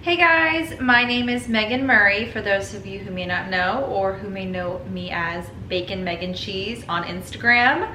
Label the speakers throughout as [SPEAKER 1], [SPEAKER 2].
[SPEAKER 1] Hey guys, my name is Megan Murray, for those of you who may not know or who may know me as Bacon Megan Cheese on Instagram.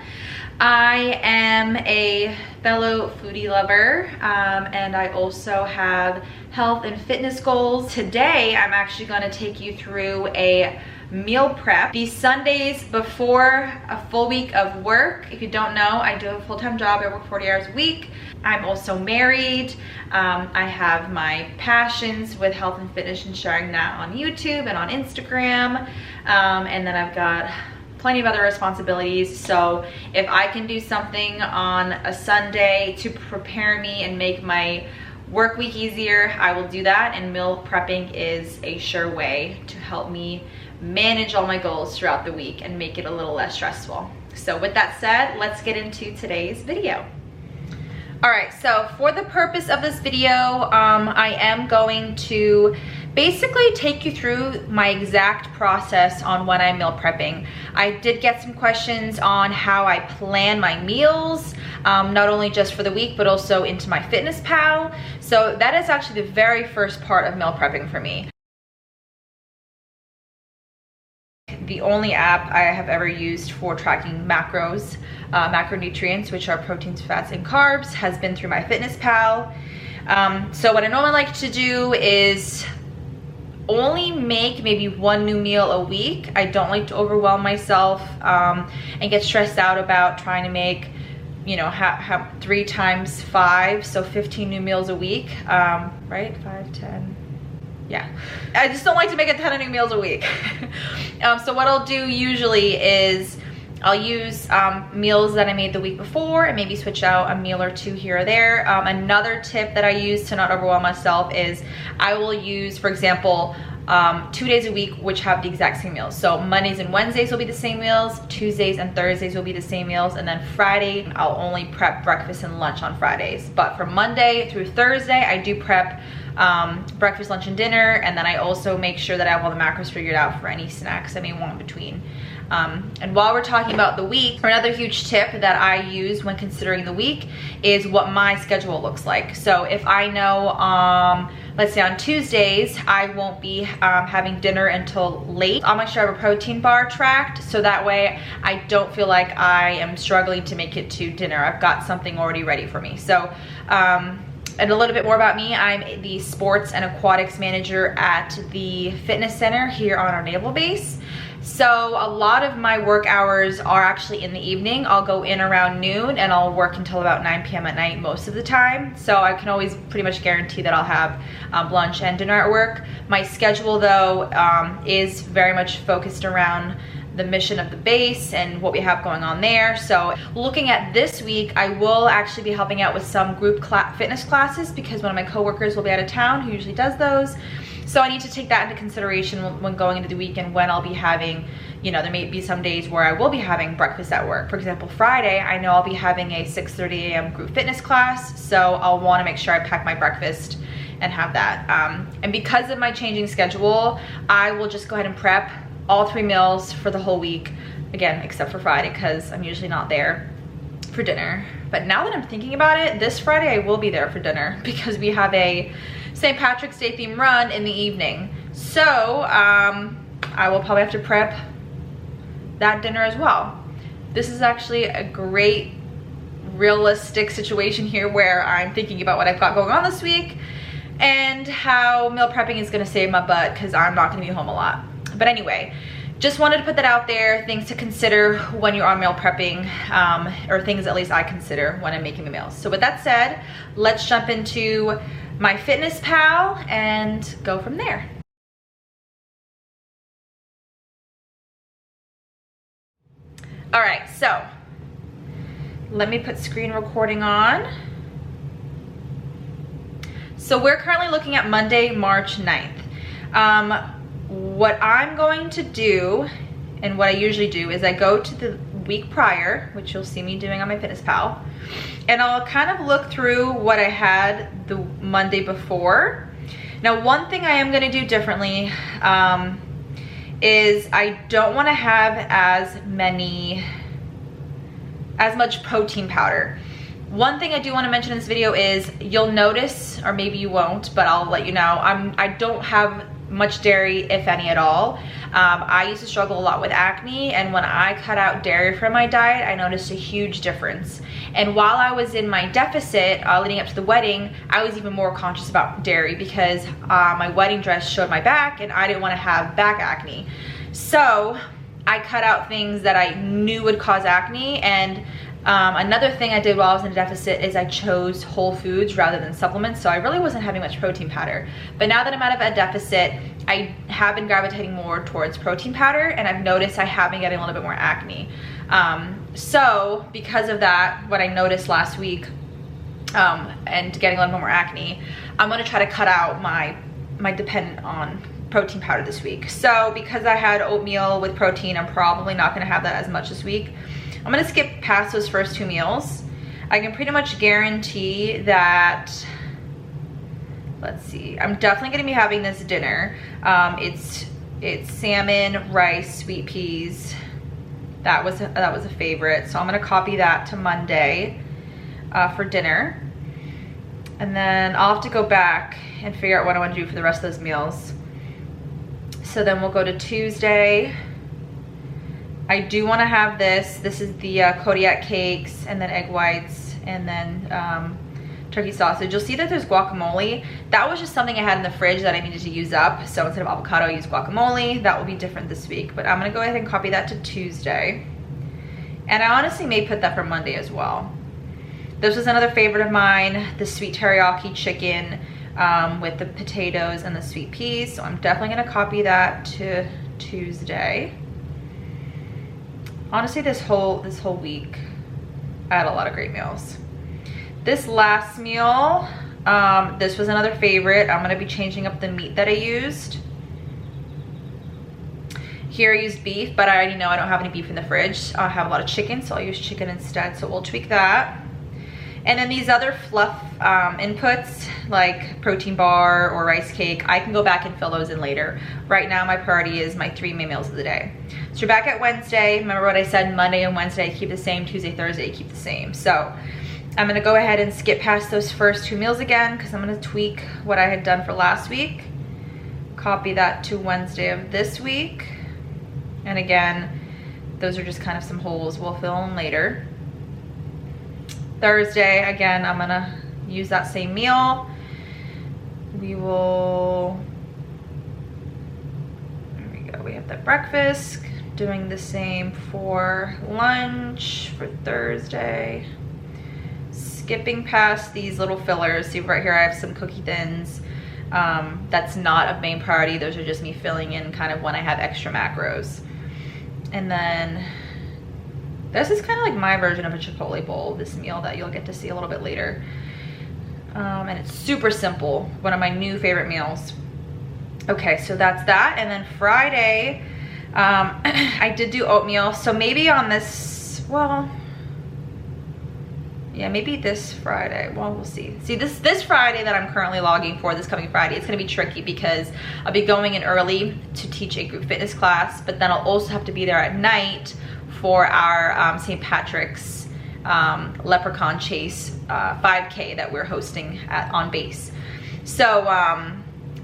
[SPEAKER 1] I am a fellow foodie lover and I also have health and fitness goals. Today I'm actually going to take you through a meal prep. These Sundays before a full week of work. If you don't know, I do have a full-time job. I work 40 hours a week. I'm also married. I have my passions with health and fitness and sharing that on YouTube and on Instagram. And then I've got plenty of other responsibilities. So if I can do something on a Sunday to prepare me and make my work week easier, I will do that. And meal prepping is a sure way to help me manage all my goals throughout the week and make it a little less stressful. So with that said, let's get into today's video. All right, so for the purpose of this video, I am going to basically take you through my exact process on when I'm meal prepping. I did get some questions on how I plan my meals, not only just for the week, but also into my MtFitnessPal. So that is actually the very first part of meal prepping for me. The only app I have ever used for tracking macros, macronutrients, which are proteins, fats, and carbs, has been through my MtFitnessPal. So what I normally like to do is only make maybe one new meal a week. I don't like to overwhelm myself and get stressed out about trying to make, you know, have 3 times 5, so 15 new meals a week, right? 5, 10. Yeah, I just don't like to make a ton of new meals a week. So what I'll do usually is I'll use meals that I made the week before and maybe switch out a meal or 2 here or there. Another tip that I use to not overwhelm myself is I will use, for example, 2 days a week which have the exact same meals. So Mondays and Wednesdays will be the same meals, Tuesdays and Thursdays will be the same meals, and then Friday I'll only prep breakfast and lunch on Fridays. But from Monday through Thursday I do prep breakfast, lunch, and dinner, and then I also make sure that I have all the macros figured out for any snacks I may want in between. And while we're talking about the week, another huge tip that I use when considering the week is what my schedule looks like. So if I know, let's say on Tuesdays, I won't be having dinner until late, I'll make sure I have a protein bar tracked, so that way I don't feel like I am struggling to make it to dinner. I've got something already ready for me. So, and a little bit more about me, I'm the sports and aquatics manager at the fitness center here on our naval base. So a lot of my work hours are actually in the evening. I'll go in around noon and I'll work until about 9 p.m. at night most of the time. So I can always pretty much guarantee that I'll have lunch and dinner at work. My schedule though is very much focused around the mission of the base and what we have going on there. So looking at this week, I will actually be helping out with some group fitness classes because one of my coworkers will be out of town who usually does those. So I need to take that into consideration when going into the week and when I'll be having, you know, there may be some days where I will be having breakfast at work. For example, Friday, I know I'll be having a 6:30 a.m. group fitness class, so I'll want to make sure I pack my breakfast and have that. And because of my changing schedule, I will just go ahead and prep all 3 meals for the whole week, again, except for Friday because I'm usually not there for dinner. But now that I'm thinking about it, this Friday I will be there for dinner because we have a St. Patrick's Day theme run in the evening. So I will probably have to prep that dinner as well. This is actually a great realistic situation here where I'm thinking about what I've got going on this week and how meal prepping is gonna save my butt because I'm not gonna be home a lot. But anyway, just wanted to put that out there, things to consider when you're on meal prepping, or things at least I consider when I'm making the meals. So with that said, let's jump into my MtFitnessPal and go from there. All right, so let me put screen recording on. So we're currently looking at Monday, March 9th. What I'm going to do, and what I usually do, is I go to the week prior, which you'll see me doing on my MtFitnessPal, and I'll kind of look through what I had the Monday before. Now, one thing I am gonna do differently is I don't wanna have as much protein powder. One thing I do want to mention in this video is you'll notice, or maybe you won't, but I'll let you know, I don't have much dairy, if any at all. I used to struggle a lot with acne, and when I cut out dairy from my diet, I noticed a huge difference. And while I was in my deficit leading up to the wedding, I was even more conscious about dairy because my wedding dress showed my back and I didn't want to have back acne. So I cut out things that I knew would cause acne. And another thing I did while I was in a deficit is I chose whole foods rather than supplements, so I really wasn't having much protein powder. But now that I'm out of a deficit, I have been gravitating more towards protein powder, and I've noticed I have been getting a little bit more acne. So because of that, what I noticed last week, and getting a little bit more acne, I'm gonna try to cut out my dependent on protein powder this week. So because I had oatmeal with protein, I'm probably not gonna have that as much this week. I'm gonna skip past those first 2 meals. I can pretty much guarantee that, let's see, I'm definitely gonna be having this dinner. It's salmon, rice, sweet peas. That was a favorite. So I'm gonna copy that to Monday for dinner. And then I'll have to go back and figure out what I wanna do for the rest of those meals. So then we'll go to Tuesday. I do want to have this. This is the Kodiak cakes, and then egg whites, and then turkey sausage. You'll see that there's guacamole. That was just something I had in the fridge that I needed to use up. So instead of avocado, I use guacamole. That will be different this week. But I'm going to go ahead and copy that to Tuesday. And I honestly may put that for Monday as well. This was another favorite of mine, the sweet teriyaki chicken with the potatoes and the sweet peas. So I'm definitely going to copy that to Tuesday. Honestly, this whole week, I had a lot of great meals. This last meal, this was another favorite. I'm gonna be changing up the meat that I used. Here I used beef, but I already know I don't have any beef in the fridge. I have a lot of chicken, so I'll use chicken instead, so we'll tweak that. And then these other fluff inputs, like protein bar or rice cake, I can go back and fill those in later. Right now, my priority is my 3 main meals of the day. So you're back at Wednesday. Remember what I said, Monday and Wednesday, keep the same. Tuesday, Thursday, keep the same. So I'm gonna go ahead and skip past those first 2 meals again, because I'm gonna tweak what I had done for last week. Copy that to Wednesday of this week. And again, those are just kind of some holes we'll fill in later. Thursday, again, I'm gonna use that same meal. We will, there we go, we have that breakfast. Doing the same for lunch for Thursday. Skipping past these little fillers. See right here, I have some cookie thins. That's not a main priority. Those are just me filling in kind of when I have extra macros. And then this is kind of like my version of a Chipotle bowl, this meal that you'll get to see a little bit later. And it's super simple, one of my new favorite meals. Okay, so that's that. And then Friday, I did do oatmeal. So maybe on this, well, yeah, maybe this Friday. Well, we'll see. See, this Friday that I'm currently logging for, this coming Friday, it's gonna be tricky because I'll be going in early to teach a group fitness class, but then I'll also have to be there at night for our St. Patrick's Leprechaun Chase 5K that we're hosting on base. So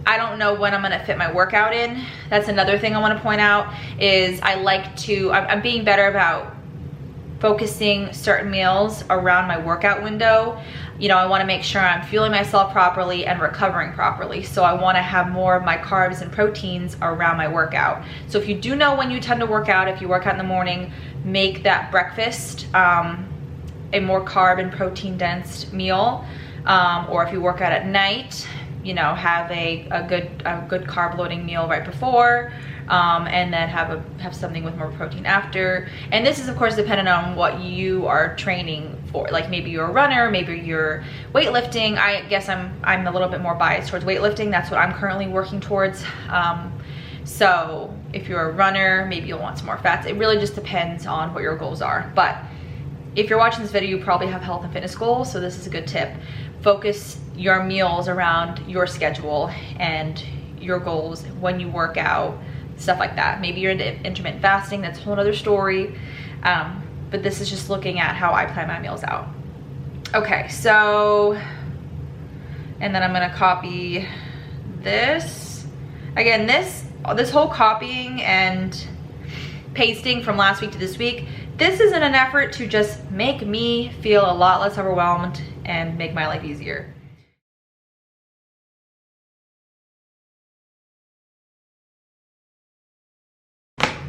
[SPEAKER 1] I don't know when I'm gonna fit my workout in. That's another thing I wanna point out is I'm being better about focusing certain meals around my workout window. You know, I wanna make sure I'm fueling myself properly and recovering properly. So I wanna have more of my carbs and proteins around my workout. So if you do know when you tend to work out, if you work out in the morning, make that breakfast a more carb and protein dense meal. Or if you work out at night, you know, have a good carb loading meal right before, and then have something with more protein after. And this is of course dependent on what you are training for. Like maybe you're a runner, maybe you're weightlifting. I guess I'm a little bit more biased towards weightlifting. That's what I'm currently working towards. So if you're a runner, maybe you'll want some more fats. It really just depends on what your goals are. But if you're watching this video, you probably have health and fitness goals, so this is a good tip. Focus your meals around your schedule and your goals when you work out, stuff like that. Maybe you're into intermittent fasting, that's a whole other story. But this is just looking at how I plan my meals out. Okay, so, and then I'm gonna copy this. Again, this whole copying and pasting from last week to this week, this is in an effort to just make me feel a lot less overwhelmed and make my life easier.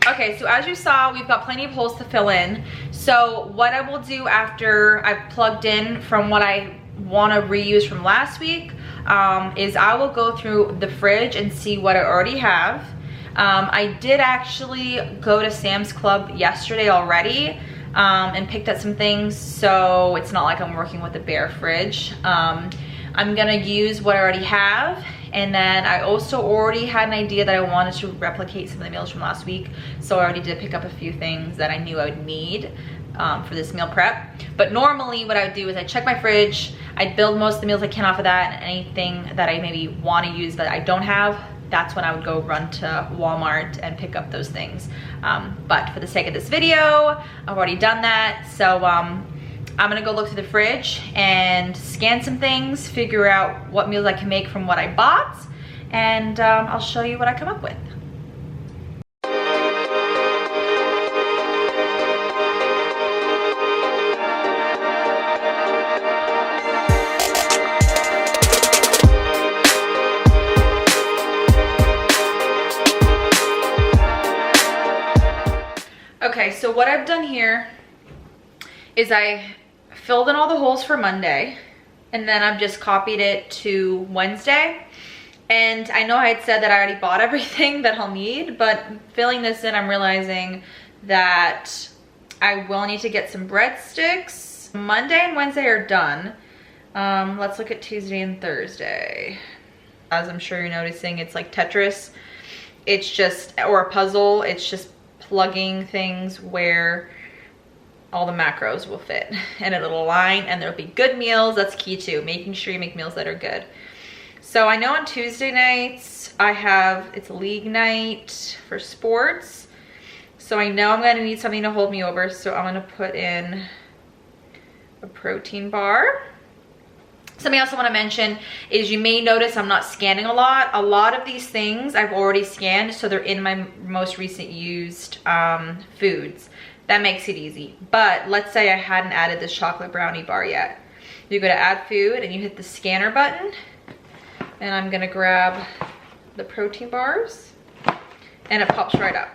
[SPEAKER 1] Okay, so as you saw, we've got plenty of holes to fill in. So what I will do after I've plugged in from what I want to reuse from last week is I will go through the fridge and see what I already have. I did actually go to Sam's Club yesterday already and picked up some things, so it's not like I'm working with a bare fridge. I'm gonna use what I already have, and then I also already had an idea that I wanted to replicate some of the meals from last week, so I already did pick up a few things that I knew I would need for this meal prep. But normally what I would do is I check my fridge, I'd build most of the meals I can off of that, and anything that I maybe want to use that I don't have, that's when I would go run to Walmart and pick up those things. But for the sake of this video, I've already done that. So I'm gonna go look through the fridge and scan some things, figure out what meals I can make from what I bought, and I'll show you what I come up with. Okay, so what I've done here is I filled in all the holes for Monday, and then I've just copied it to Wednesday. And I know I had said that I already bought everything that I'll need, but filling this in, I'm realizing that I will need to get some breadsticks. Monday and Wednesday are done. Let's look at Tuesday and Thursday. As I'm sure you're noticing, it's like Tetris. It's just, or a puzzle, it's just plugging things where all the macros will fit and it'll align, and there'll be good meals. That's key too, making sure you make meals that are good. So I know on Tuesday nights it's league night for sports, so I know I'm gonna need something to hold me over, so I'm gonna put in a protein bar. Something else I want to mention is you may notice I'm not scanning a lot. A lot of these things I've already scanned, so they're in my most recent used foods. That makes it easy. But let's say I hadn't added this chocolate brownie bar yet. You go to add food and you hit the scanner button, and I'm gonna grab the protein bars and it pops right up.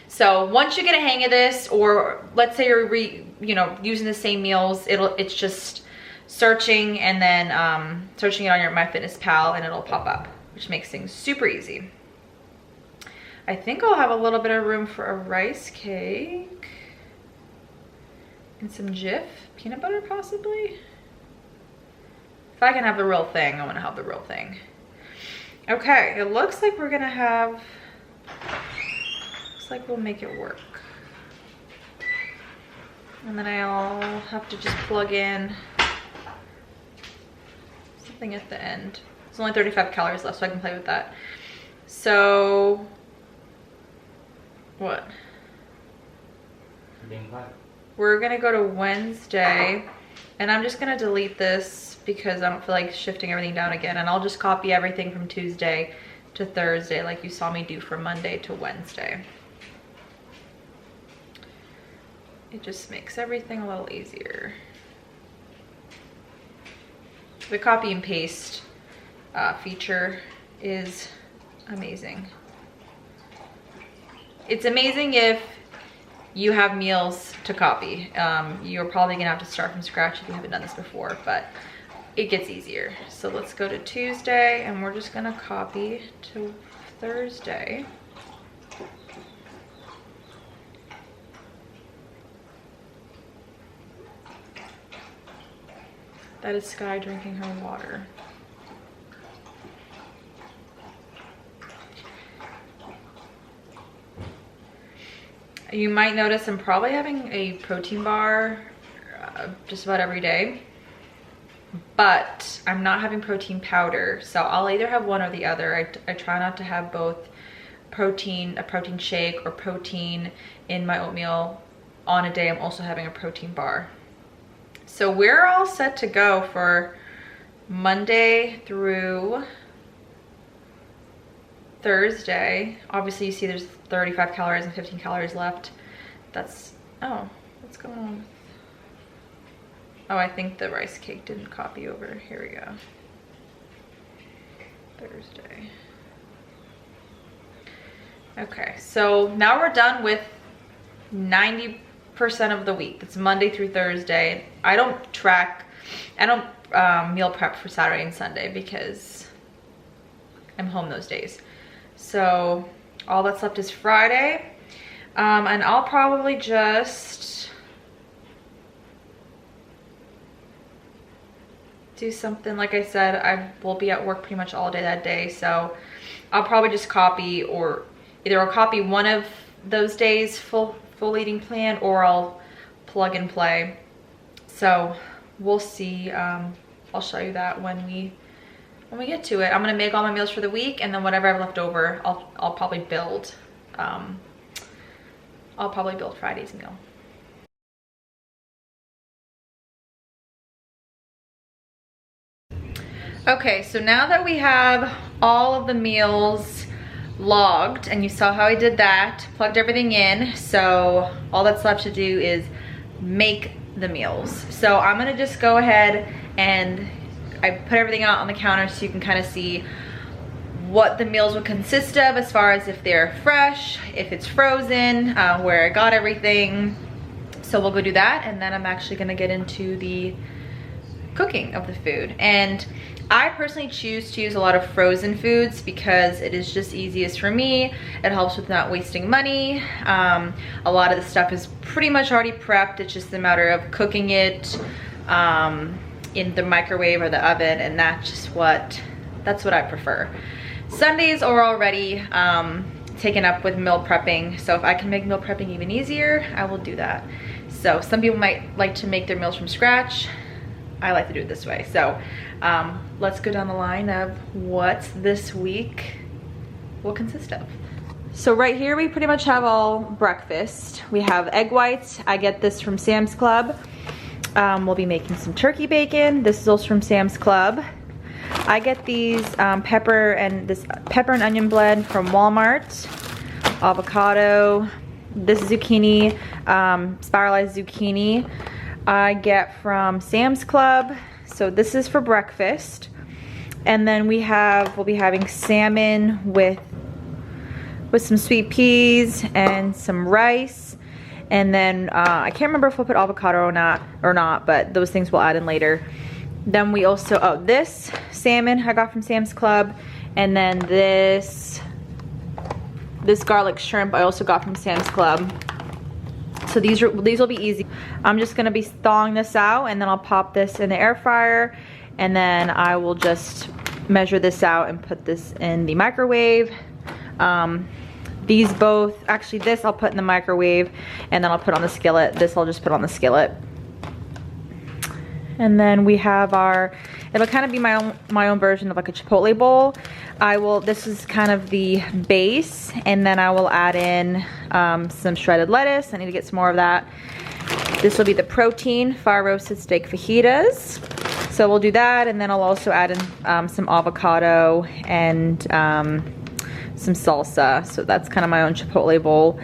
[SPEAKER 1] So once you get a hang of this, or let's say you're using the same meals, it's just searching and then searching it on your MtFitnessPal and it'll pop up, which makes things super easy. I think I'll have a little bit of room for a rice cake and some Jif peanut butter possibly. If I can have the real thing, I want to have the real thing. Okay, it looks like we're gonna have, looks like we'll make it work. And then I'll have to just plug in something at the end. There's only 35 calories left, so I can play with that. So, what? We're gonna go to Wednesday, and I'm just gonna delete this because I don't feel like shifting everything down again, and I'll just copy everything from Tuesday to Thursday like you saw me do from Monday to Wednesday. It just makes everything a little easier. The copy and paste feature is amazing. It's amazing if you have meals to copy. You're probably gonna have to start from scratch if you haven't done this before, but it gets easier. So let's go to Tuesday, and we're just gonna copy to Thursday. That is Sky drinking her water. You might notice I'm probably having a protein bar just about every day, but I'm not having protein powder, so I'll either have one or the other. I try not to have both a protein shake or protein in my oatmeal on a day I'm also having a protein bar. So we're all set to go for Monday through Thursday. Obviously you see there's 35 calories and 15 calories left. That's, oh, what's going on? Oh, I think the rice cake didn't copy over. Here we go. Thursday. Okay, so now we're done with 90% of the week. It's Monday through Thursday. I don't meal prep for Saturday and Sunday because I'm home those days. So all that's left is Friday. And I'll probably just do something. Like I said, I will be at work pretty much all day that day. So I'll probably just copy, or either I'll copy one of those days full eating plan, or I'll plug and play. So we'll see. I'll show you that when we get to it. I'm gonna make all my meals for the week, and then whatever I've left over, I'll probably build. I'll probably build Friday's meal. Okay, so now that we have all of the meals logged, and you saw how I did that, plugged everything in, so all that's left to do is make the meals. So I'm gonna just go ahead and I put everything out on the counter so you can kind of see what the meals would consist of, as far as if they're fresh, if it's frozen, where I got everything. So we'll go do that, and then I'm actually gonna get into the cooking of the food. And I personally choose to use a lot of frozen foods because it is just easiest for me. It helps with not wasting money. A lot of the stuff is pretty much already prepped. It's just a matter of cooking it in the microwave or the oven, and that's what I prefer. Sundays are already taken up with meal prepping, so if I can make meal prepping even easier, I will do that. So some people might like to make their meals from scratch. I like to do it this way. So let's go down the line of what this week will consist of. So right here we pretty much have all breakfast. We have egg whites. I get this from Sam's Club. We'll be making some turkey bacon. This is also from Sam's Club. I get these pepper and onion blend from Walmart. Avocado. This zucchini, spiralized zucchini, I get from Sam's Club. So this is for breakfast. And then we'll be having salmon with some sweet peas and some rice. And then I can't remember if we'll put avocado or not, but those things we'll add in later. Then we also, this salmon I got from Sam's Club. And then this garlic shrimp I also got from Sam's Club. So these will be easy. I'm just gonna be thawing this out, and then I'll pop this in the air fryer, and then I will just measure this out and put this in the microwave. These both, actually this I'll put in the microwave, and then I'll put on the skillet. This I'll just put on the skillet. And then we have it'll kind of be my own version of like a Chipotle bowl. This is kind of the base, and then I will add in some shredded lettuce. I need to get some more of that. This will be the protein, fire roasted steak fajitas. So we'll do that, and then I'll also add in some avocado and some salsa. So that's kind of my own Chipotle bowl.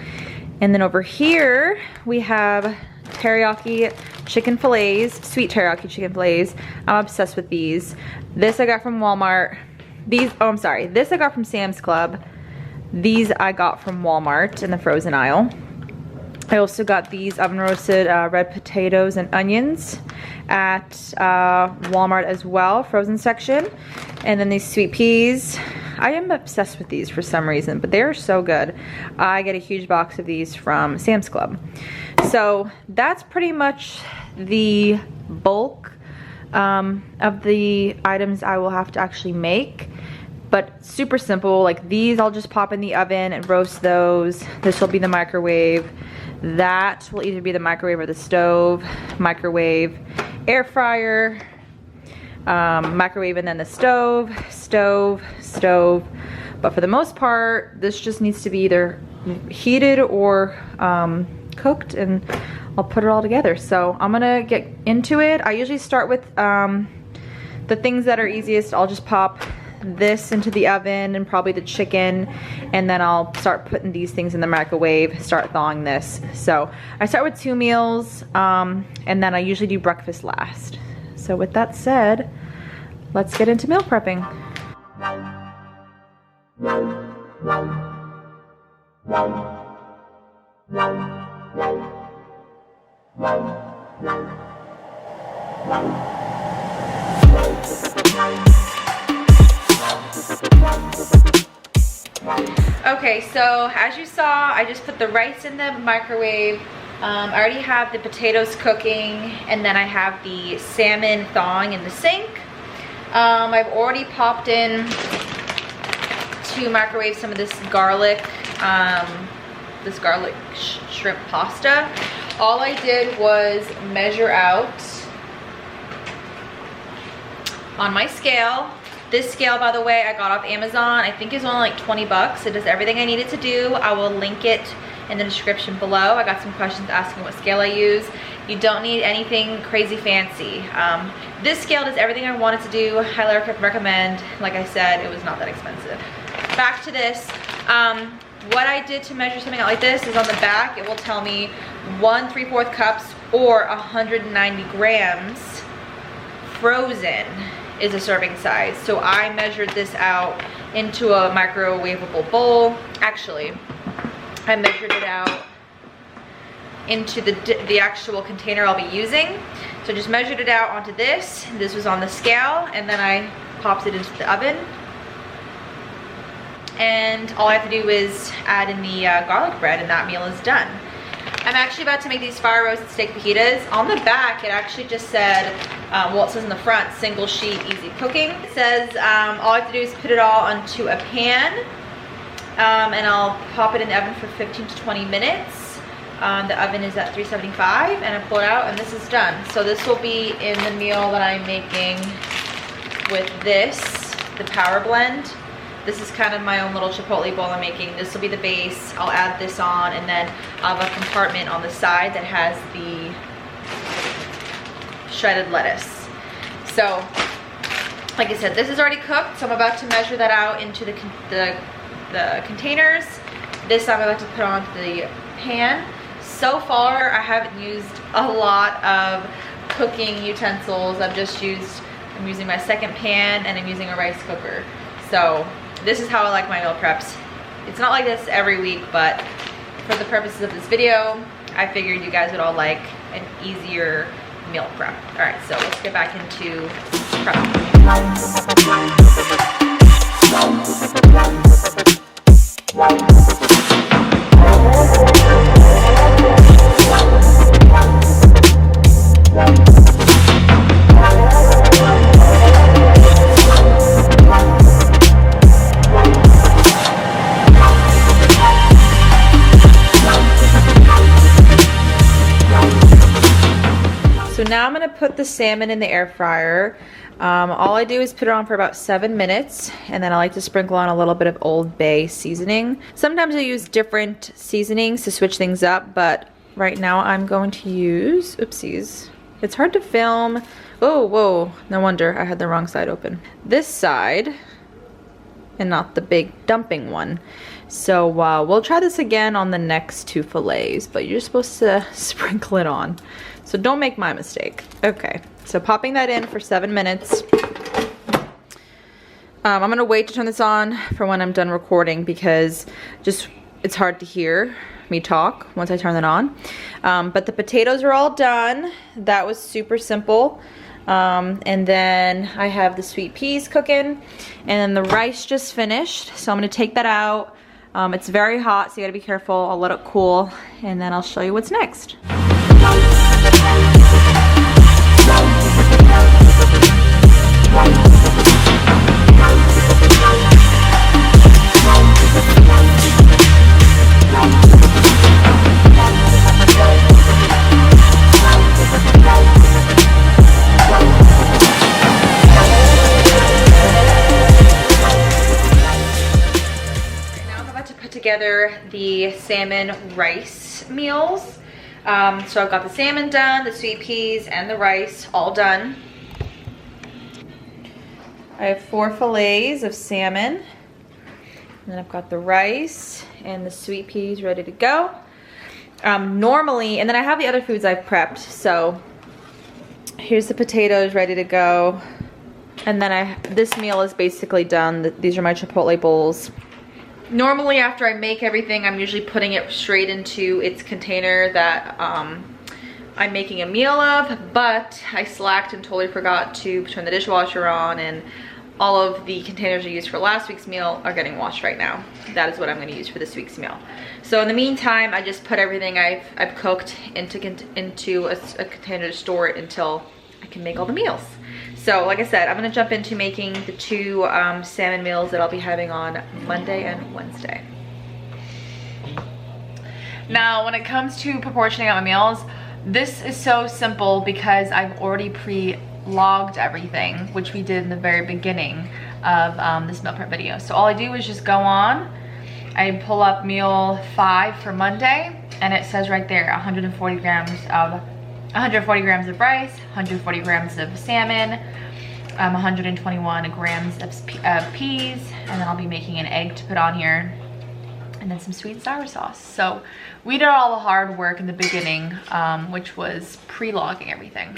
[SPEAKER 1] And then over here we have teriyaki chicken fillets, sweet teriyaki chicken fillets. I'm obsessed with these. This I got from Walmart. This I got from Sam's Club. These I got from Walmart in the frozen aisle. I also got these oven roasted red potatoes and onions at Walmart as well, frozen section. And then these sweet peas. I am obsessed with these for some reason, but they're so good. I get a huge box of these from Sam's Club. So that's pretty much the bulk of the items I will have to actually make, but super simple. Like these I'll just pop in the oven and roast those. This will be the microwave. That will either be the microwave or the stove. Microwave, air fryer, microwave, and then the stove. But for the most part, this just needs to be either heated or cooked, and I'll put it all together. So I'm gonna get into it. I usually start with the things that are easiest. I'll just pop this into the oven and probably the chicken, and then I'll start putting these things in the microwave, start thawing this. So I start with 2 meals, and then I usually do breakfast last. So with that said, let's get into meal prepping. Okay, so as you saw, I just put the rice in the microwave. I already have the potatoes cooking, and then I have the salmon thawing in the sink. I've already popped in to microwave some of this garlic shrimp pasta. All I did was measure out on my scale. This scale, by the way, I got off Amazon. I think it's only like 20 bucks. It does everything I needed to do. I will link it in the description below. I got some questions asking what scale I use. You don't need anything crazy fancy. This scale does everything I wanted to do. Highly recommend. Like I said, it was not that expensive. Back to this. What I did to measure something out like this is on the back, it will tell me 1 3/4 cups or 190 grams frozen is a serving size. So I measured this out into a microwavable bowl. Actually, I measured it out into the actual container I'll be using. So just measured it out onto this. This was on the scale, and then I popped it into the oven. And all I have to do is add in the garlic bread, and that meal is done. I'm actually about to make these fire roasted steak fajitas. On the back, it actually just said, well, it says in the front, single sheet, easy cooking. It says all I have to do is put it all onto a pan, and I'll pop it in the oven for 15 to 20 minutes. The oven is at 375, and I pull it out, and this is done. So this will be in the meal that I'm making with this, the Power Blend. This is kind of my own little chipotle bowl I'm making. This will be the base. I'll add this on, and then I'll have a compartment on the side that has the shredded lettuce. So, like I said, this is already cooked, so I'm about to measure that out into the containers. This I'm about to put onto the pan. So far, I haven't used a lot of cooking utensils. I'm using my second pan, and I'm using a rice cooker. So this is how I like my meal preps. It's not like this every week, but for the purposes of this video, I figured you guys would all like an easier meal prep. All right, so let's get back into prep. So now I'm gonna put the salmon in the air fryer. All I do is put it on for about 7 minutes, and then I like to sprinkle on a little bit of Old Bay seasoning. Sometimes I use different seasonings to switch things up, but right now I'm going to use, oopsies. It's hard to film. Oh, whoa, no wonder I had the wrong side open. This side, and not the big dumping one. So we'll try this again on the next 2 fillets, but you're supposed to sprinkle it on. So don't make my mistake. Okay, so popping that in for 7 minutes. I'm gonna wait to turn this on for when I'm done recording, because it's hard to hear me talk once I turn it on. But the potatoes are all done. That was super simple. And then I have the sweet peas cooking, and then the rice just finished. So I'm gonna take that out. It's very hot, so you gotta be careful. I'll let it cool, and then I'll show you what's next. Together the salmon rice meals. So I've got the salmon done, the sweet peas, and the rice all done. I have 4 fillets of salmon. And then I've got the rice and the sweet peas ready to go. Normally, and then I have the other foods I've prepped. So here's the potatoes ready to go. And then this meal is basically done. These are my Chipotle bowls. Normally after I make everything, I'm usually putting it straight into its container that I'm making a meal of, but I slacked and totally forgot to turn the dishwasher on, and all of the containers I used for last week's meal are getting washed right now. That is what I'm gonna use for this week's meal. So in the meantime, I just put everything I've cooked into a container to store it until I can make all the meals. So like I said, I'm gonna jump into making the 2 salmon meals that I'll be having on Monday and Wednesday. Now, when it comes to proportioning out my meals, this is so simple because I've already pre-logged everything, which we did in the very beginning of this meal prep video. So all I do is just go on, I pull up meal 5 for Monday, and it says right there 140 grams of rice, 140 grams of salmon, 121 grams of peas, and then I'll be making an egg to put on here, and then some sweet and sour sauce. So we did all the hard work in the beginning, which was pre-logging everything.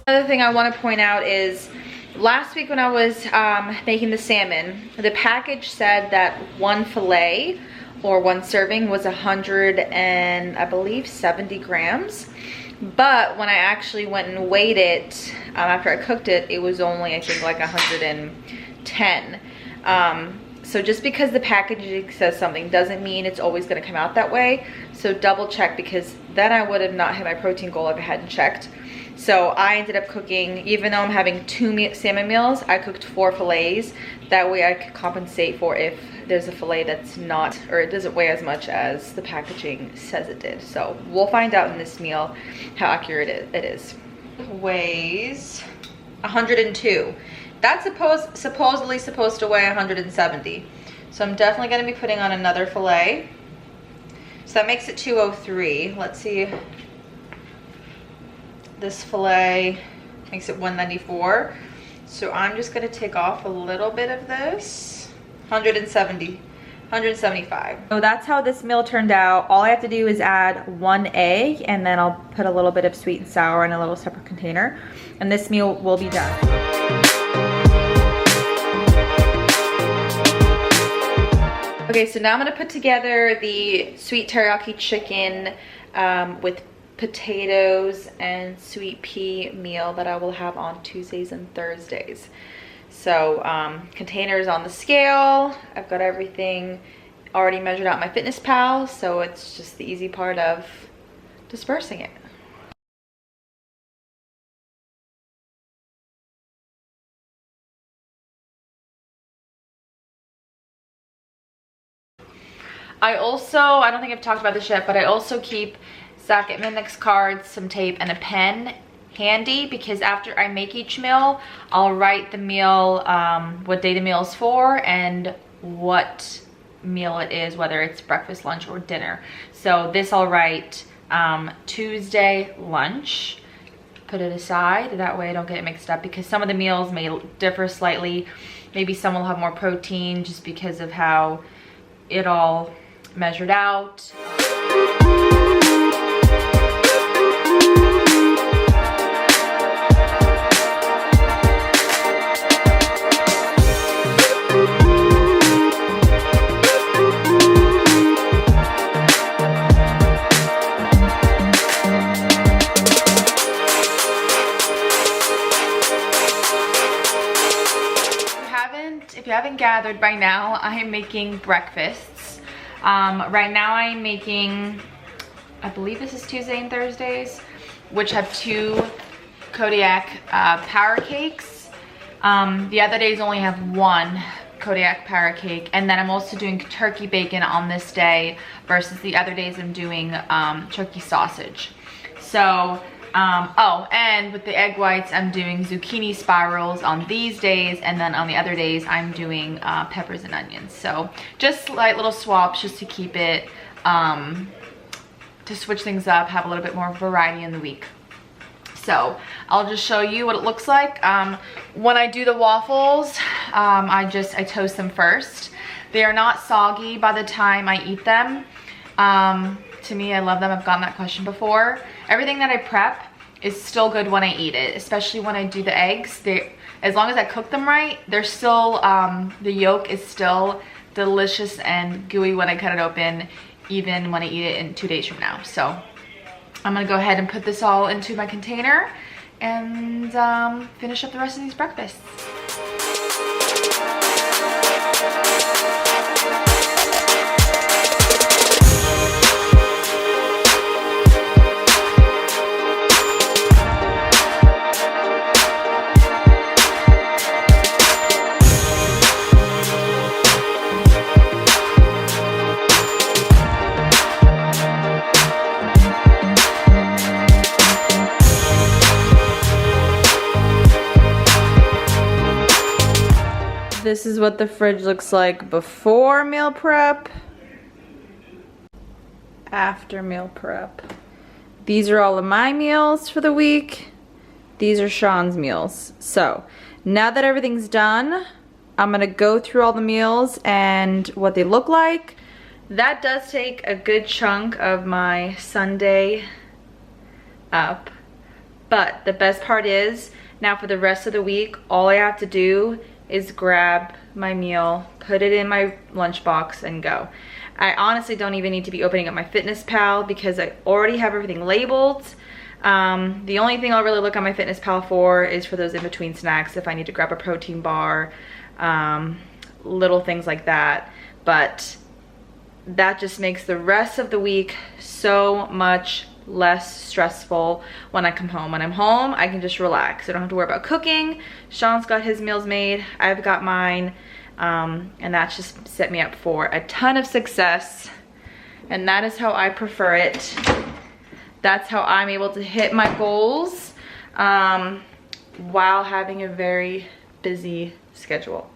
[SPEAKER 1] Another thing I want to point out is last week when I was making the salmon, the package said that 1 fillet or 1 serving was 100 and I believe 70 grams. But when I actually went and weighed it after I cooked it, it was only, I think, like 110. So just because the packaging says something doesn't mean it's always going to come out that way. So double check, because then I would have not hit my protein goal if I hadn't checked. So I ended up cooking, even though I'm having 2 salmon meals, I cooked 4 fillets. That way I could compensate for if there's a fillet that's not, or it doesn't weigh as much as the packaging says it did. So we'll find out in this meal how accurate it is. Weighs 102. That's supposedly supposed to weigh 170. So I'm definitely gonna be putting on another fillet. So that makes it 203. Let's see. This fillet makes it 194. So I'm just gonna take off a little bit of this. 175. So that's how this meal turned out. All I have to do is add 1 egg, and then I'll put a little bit of sweet and sour in a little separate container, and this meal will be done. Okay, so now I'm gonna put together the sweet teriyaki chicken with potatoes and sweet pea meal that I will have on Tuesdays and Thursdays. So containers on the scale. I've got everything already measured out in MtFitnessPal, so it's just the easy part of dispersing it. I don't think I've talked about this yet, but I also keep Zach Index cards, some tape, and a pen handy, because after I make each meal, I'll write the meal, what day the meal is for, and what meal it is, whether it's breakfast, lunch, or dinner. So this I'll write Tuesday lunch, put it aside, that way I don't get it mixed up, because some of the meals may differ slightly. Maybe some will have more protein just because of how it all measured out. If you haven't gathered by now, I am making breakfasts. Right now I'm making, I believe this is Tuesday and Thursdays, which have 2 Kodiak power cakes. The other days only have 1 Kodiak power cake, and then I'm also doing turkey bacon on this day versus the other days I'm doing turkey sausage. So Oh, and with the egg whites, I'm doing zucchini spirals on these days, and then on the other days, I'm doing peppers and onions. So just like little swaps just to keep it, to switch things up, have a little bit more variety in the week. So I'll just show you what it looks like. When I do the waffles, I toast them first. They are not soggy by the time I eat them. To me, I love them. I've gotten that question before. Everything that I prep is still good when I eat it, especially when I do the eggs. As long as I cook them right, they're still, the yolk is still delicious and gooey when I cut it open, even when I eat it in 2 days from now. So I'm gonna go ahead and put this all into my container and finish up the rest of these breakfasts. This is what the fridge looks like before meal prep, after meal prep. These are all of my meals for the week. These are Sean's meals. So now that everything's done, I'm gonna go through all the meals and what they look like. That does take a good chunk of my Sunday up. But the best part is, now for the rest of the week, all I have to do is grab my meal, put it in my lunchbox, and go. I honestly don't even need to be opening up my MtFitnessPal because I already have everything labeled. The only thing I'll really look on my MtFitnessPal for is for those in-between snacks, if I need to grab a protein bar, little things like that. But that just makes the rest of the week so much less stressful when I come home. When I'm home, I can just relax. I don't have to worry about cooking. Sean's got his meals made, I've got mine, and that's just set me up for a ton of success. And that is how I prefer it. That's how I'm able to hit my goals while having a very busy schedule.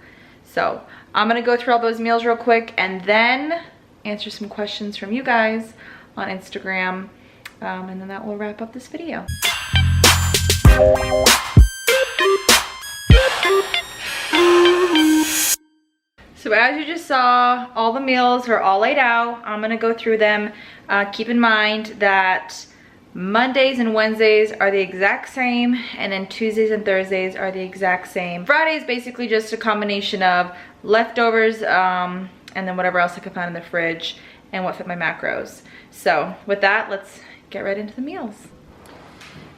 [SPEAKER 1] So I'm gonna go through all those meals real quick and then answer some questions from you guys on Instagram. And then that will wrap up this video. So as you just saw, all the meals are all laid out. I'm gonna go through them. Keep in mind that Mondays and Wednesdays are the exact same, and then Tuesdays and Thursdays are the exact same. Friday is basically just a combination of leftovers and then whatever else I can find in the fridge and what fit my macros. So with that, let's get right into the meals.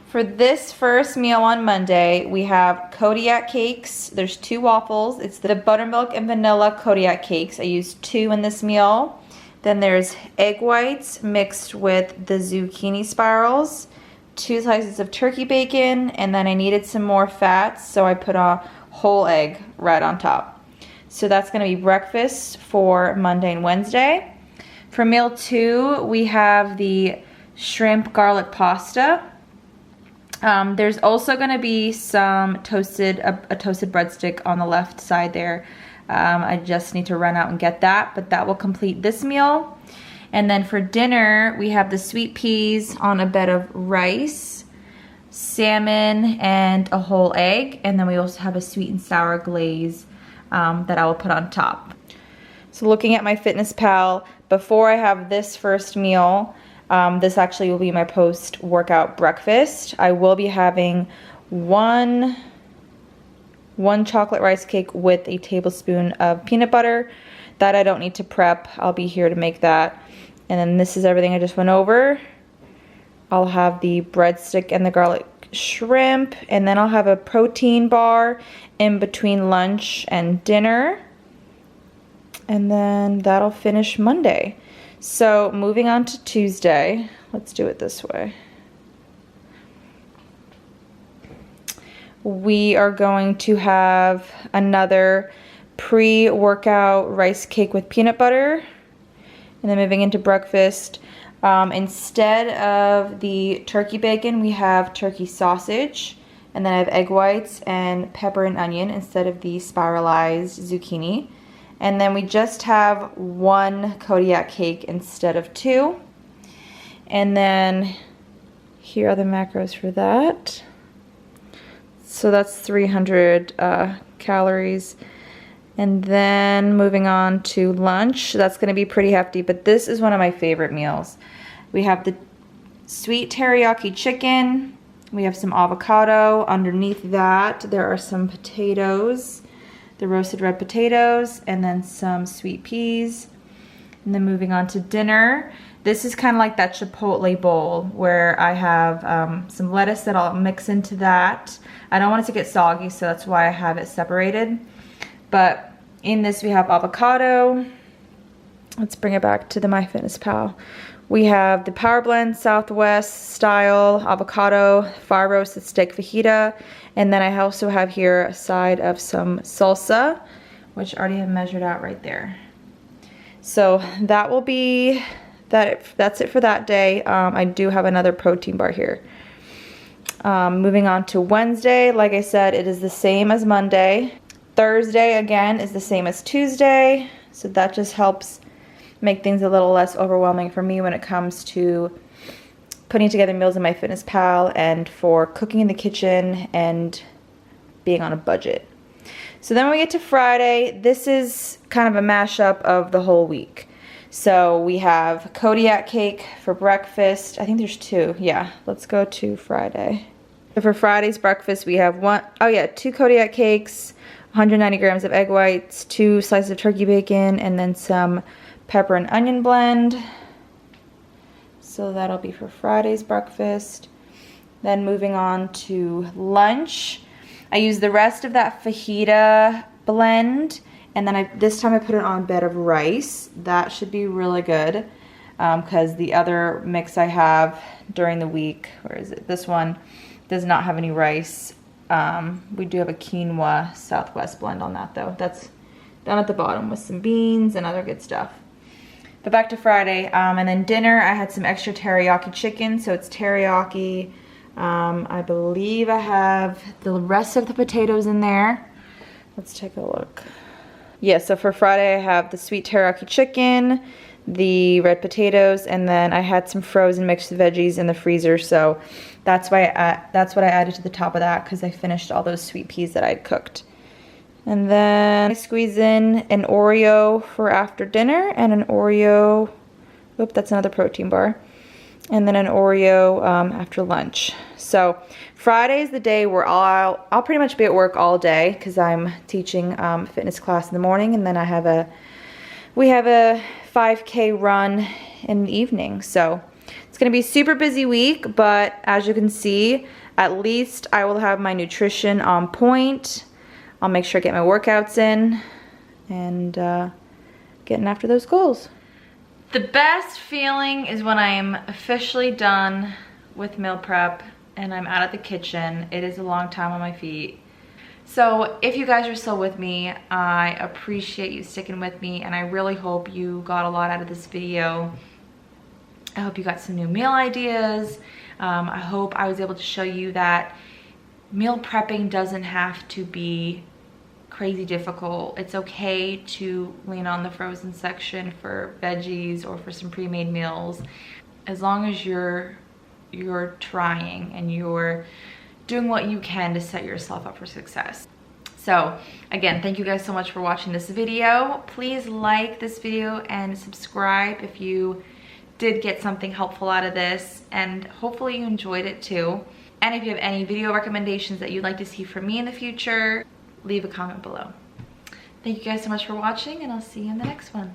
[SPEAKER 1] For this first meal on Monday, we have Kodiak cakes. There's 2 waffles. It's the buttermilk and vanilla Kodiak cakes. I used 2 in this meal. Then there's egg whites mixed with the zucchini spirals, 2 slices of turkey bacon, and then I needed some more fats, so I put a whole egg right on top. So that's gonna be breakfast for Monday and Wednesday. For meal 2, we have the shrimp garlic pasta. There's also gonna be some a toasted breadstick on the left side there. I just need to run out and get that, but that will complete this meal. And then for dinner, we have the sweet peas on a bed of rice, salmon, and a whole egg. And then we also have a sweet and sour glaze that I will put on top. So looking at my MtFitnessPal, before I have this first meal, this actually will be my post-workout breakfast. I will be having one chocolate rice cake with a tablespoon of peanut butter. That I don't need to prep. I'll be here to make that. And then this is everything I just went over. I'll have the breadstick and the garlic shrimp, and then I'll have a protein bar in between lunch and dinner. And then that'll finish Monday. So moving on to Tuesday, let's do it this way. We are going to have another pre-workout rice cake with peanut butter. And then moving into breakfast, Instead of the turkey bacon, we have turkey sausage. And then I have egg whites and pepper and onion instead of the spiralized zucchini. And then we just have 1 Kodiak cake instead of 2. And then here are the macros for that. So that's 300 calories. And then moving on to lunch, that's gonna be pretty hefty, but this is one of my favorite meals. We have the sweet teriyaki chicken. We have some avocado. Underneath that, there are some potatoes, the roasted red potatoes, and then some sweet peas. And then moving on to dinner, this is kind of like that Chipotle bowl where I have some lettuce that I'll mix into that. I don't want it to get soggy, so that's why I have it separated. But in this we have avocado. Let's bring it back to the MyFitnessPal. We have the Power Blend Southwest style avocado, fire roasted steak fajita, and then I also have here a side of some salsa, which I already have measured out right there. So that will be that's it for that day. I do have another protein bar here. Moving on to Wednesday, like I said, it is the same as Monday. Thursday again is the same as Tuesday, so that just helps make things a little less overwhelming for me when it comes to putting together meals in MyFitnessPal and for cooking in the kitchen and being on a budget. So then when we get to Friday, this is kind of a mashup of the whole week. So we have Kodiak cake for breakfast. I think there's 2. Yeah, let's go to Friday. So for Friday's breakfast, we have 2 Kodiak cakes, 190 grams of egg whites, 2 slices of turkey bacon, and then some pepper and onion blend. So that'll be for Friday's breakfast. Then moving on to lunch, I use the rest of that fajita blend, and then this time I put it on a bed of rice. That should be really good because the other mix I have during the week, where is it? This one does not have any rice. We do have a quinoa Southwest blend on that though. That's down at the bottom with some beans and other good stuff. But back to Friday, and then dinner, I had some extra teriyaki chicken, so it's teriyaki. I believe I have the rest of the potatoes in there. Let's take a look. Yeah, so for Friday I have the sweet teriyaki chicken, the red potatoes, and then I had some frozen mixed veggies in the freezer, so that's what I added to the top of that because I finished all those sweet peas that I had cooked. And then I squeeze in an Oreo for after dinner and an Oreo, oop, that's another protein bar, and then an Oreo after lunch. So Friday is the day where I'll pretty much be at work all day because I'm teaching fitness class in the morning, and then we have a 5K run in the evening. So it's gonna be a super busy week, but as you can see, at least I will have my nutrition on point. I'll make sure I get my workouts in and getting after those goals. The best feeling is when I'm officially done with meal prep and I'm out of the kitchen. It is a long time on my feet. So if you guys are still with me, I appreciate you sticking with me, and I really hope you got a lot out of this video. I hope you got some new meal ideas. I hope I was able to show you that meal prepping doesn't have to be crazy difficult. It's okay to lean on the frozen section for veggies or for some pre-made meals, as long as you're trying and you're doing what you can to set yourself up for success. So again, thank you guys so much for watching this video. Please like this video and subscribe if you did get something helpful out of this, and hopefully you enjoyed it too. And if you have any video recommendations that you'd like to see from me in the future, leave a comment below. Thank you guys so much for watching, and I'll see you in the next one.